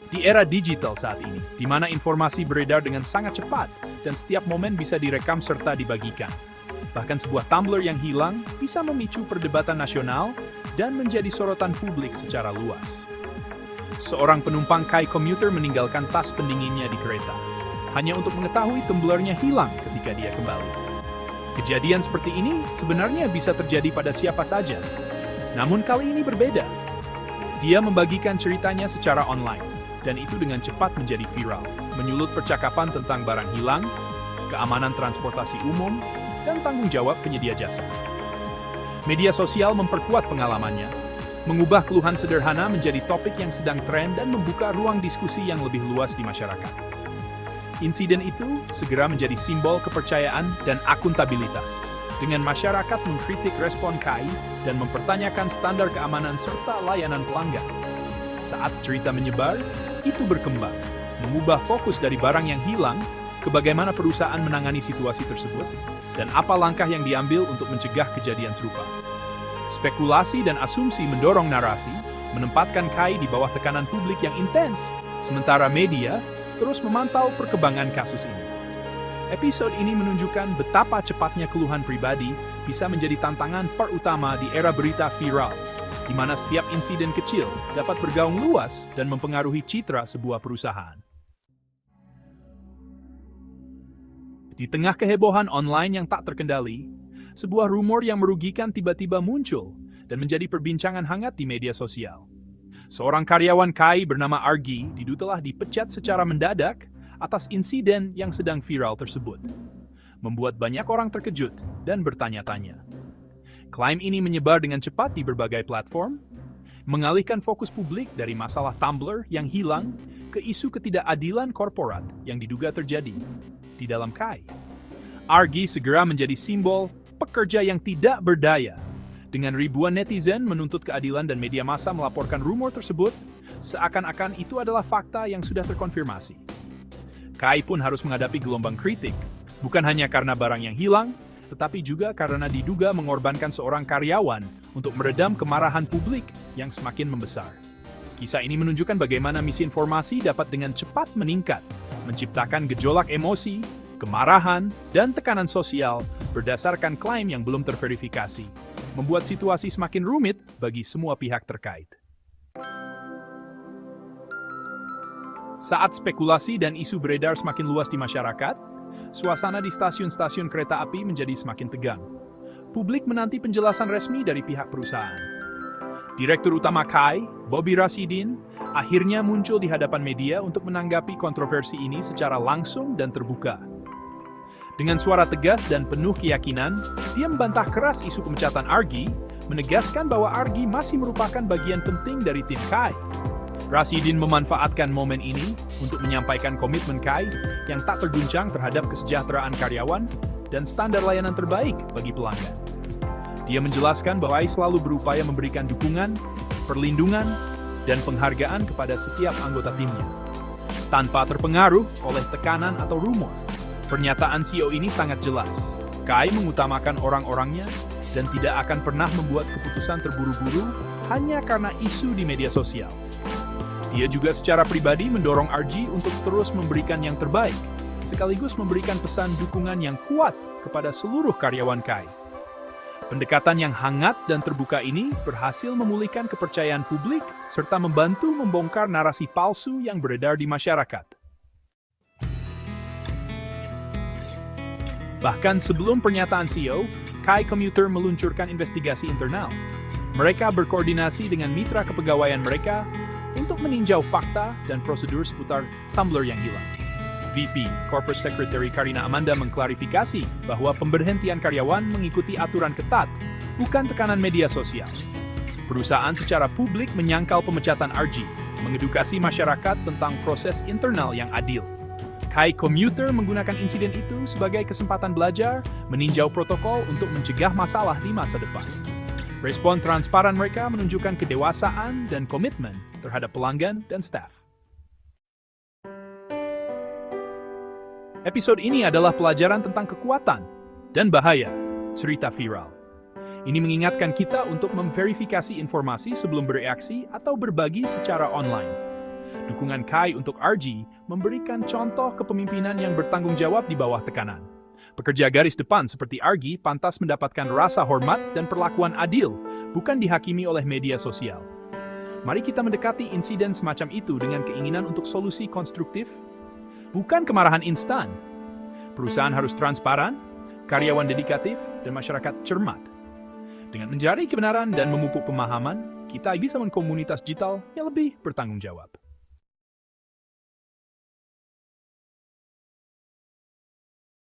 Di era digital saat ini, di mana informasi beredar dengan sangat cepat dan setiap momen bisa direkam serta dibagikan. Bahkan sebuah tumbler yang hilang bisa memicu perdebatan nasional dan menjadi sorotan publik secara luas. Seorang penumpang Kai Commuter meninggalkan tas pendinginnya di kereta, hanya untuk mengetahui tumblernya hilang ketika dia kembali. Kejadian seperti ini sebenarnya bisa terjadi pada siapa saja. Namun kali ini berbeda. Dia membagikan ceritanya secara online, dan itu dengan cepat menjadi viral, menyulut percakapan tentang barang hilang, keamanan transportasi umum, dan tanggung jawab penyedia jasa. Media sosial memperkuat pengalamannya, mengubah keluhan sederhana menjadi topik yang sedang tren dan membuka ruang diskusi yang lebih luas di masyarakat. Insiden itu segera menjadi simbol kepercayaan dan akuntabilitas, dengan masyarakat mengkritik respon KAI dan mempertanyakan standar keamanan serta layanan pelanggan. Saat cerita menyebar, itu berkembang, mengubah fokus dari barang yang hilang ke bagaimana perusahaan menangani situasi tersebut dan apa langkah yang diambil untuk mencegah kejadian serupa. Spekulasi dan asumsi mendorong narasi, menempatkan KAI di bawah tekanan publik yang intens, sementara media terus memantau perkembangan kasus ini. Episode ini menunjukkan betapa cepatnya keluhan pribadi bisa menjadi tantangan part utama di era berita viral, di mana setiap insiden kecil dapat bergaung luas dan mempengaruhi citra sebuah perusahaan. Di tengah kehebohan online yang tak terkendali, sebuah rumor yang merugikan tiba-tiba muncul dan menjadi perbincangan hangat di media sosial. Seorang karyawan KAI bernama Argy telah dipecat secara mendadak atas insiden yang sedang viral tersebut, membuat banyak orang terkejut dan bertanya-tanya. Klaim ini menyebar dengan cepat di berbagai platform, mengalihkan fokus publik dari masalah tumbler yang hilang ke isu ketidakadilan korporat yang diduga terjadi di dalam KAI. Argy segera menjadi simbol pekerja yang tidak berdaya, dengan ribuan netizen menuntut keadilan dan media massa melaporkan rumor tersebut, seakan-akan itu adalah fakta yang sudah terkonfirmasi. KAI pun harus menghadapi gelombang kritik, bukan hanya karena barang yang hilang, tetapi juga karena diduga mengorbankan seorang karyawan untuk meredam kemarahan publik yang semakin membesar. Kisah ini menunjukkan bagaimana misinformasi dapat dengan cepat meningkat, menciptakan gejolak emosi, kemarahan, dan tekanan sosial berdasarkan klaim yang belum terverifikasi, membuat situasi semakin rumit bagi semua pihak terkait. Saat spekulasi dan isu beredar semakin luas di masyarakat, suasana di stasiun-stasiun kereta api menjadi semakin tegang. Publik menanti penjelasan resmi dari pihak perusahaan. Direktur Utama KAI, Bobby Rashidin, akhirnya muncul di hadapan media untuk menanggapi kontroversi ini secara langsung dan terbuka. Dengan suara tegas dan penuh keyakinan, dia membantah keras isu pemecatan Argy, menegaskan bahwa Argy masih merupakan bagian penting dari tim KAI. Rashidin memanfaatkan momen ini untuk menyampaikan komitmen KAI yang tak terguncang terhadap kesejahteraan karyawan dan standar layanan terbaik bagi pelanggan. Dia menjelaskan bahwa KAI selalu berupaya memberikan dukungan, perlindungan, dan penghargaan kepada setiap anggota timnya, tanpa terpengaruh oleh tekanan atau rumor. Pernyataan CEO ini sangat jelas. KAI mengutamakan orang-orangnya dan tidak akan pernah membuat keputusan terburu-buru hanya karena isu di media sosial. Dia juga secara pribadi mendorong Argy untuk terus memberikan yang terbaik, sekaligus memberikan pesan dukungan yang kuat kepada seluruh karyawan KAI. Pendekatan yang hangat dan terbuka ini berhasil memulihkan kepercayaan publik serta membantu membongkar narasi palsu yang beredar di masyarakat. Bahkan sebelum pernyataan CEO, Kai Commuter meluncurkan investigasi internal. Mereka berkoordinasi dengan mitra kepegawaian mereka untuk meninjau fakta dan prosedur seputar tumbler yang hilang. VP Corporate Secretary Karina Amanda mengklarifikasi bahwa pemberhentian karyawan mengikuti aturan ketat, bukan tekanan media sosial. Perusahaan secara publik menyangkal pemecatan Argy, mengedukasi masyarakat tentang proses internal yang adil. Kai Commuter menggunakan insiden itu sebagai kesempatan belajar, meninjau protokol untuk mencegah masalah di masa depan. Respon transparan mereka menunjukkan kedewasaan dan komitmen terhadap pelanggan dan staf. Episode ini adalah pelajaran tentang kekuatan dan bahaya cerita viral. Ini mengingatkan kita untuk memverifikasi informasi sebelum bereaksi atau berbagi secara online. Dukungan Kai untuk RG memberikan contoh kepemimpinan yang bertanggung jawab di bawah tekanan. Pekerja garis depan seperti RG pantas mendapatkan rasa hormat dan perlakuan adil, bukan dihakimi oleh media sosial. Mari kita mendekati insiden semacam itu dengan keinginan untuk solusi konstruktif, bukan kemarahan instan. Perusahaan harus transparan, karyawan dedikatif, dan masyarakat cermat. Dengan mencari kebenaran dan memupuk pemahaman, kita bisa membangun komunitas digital yang lebih bertanggung jawab.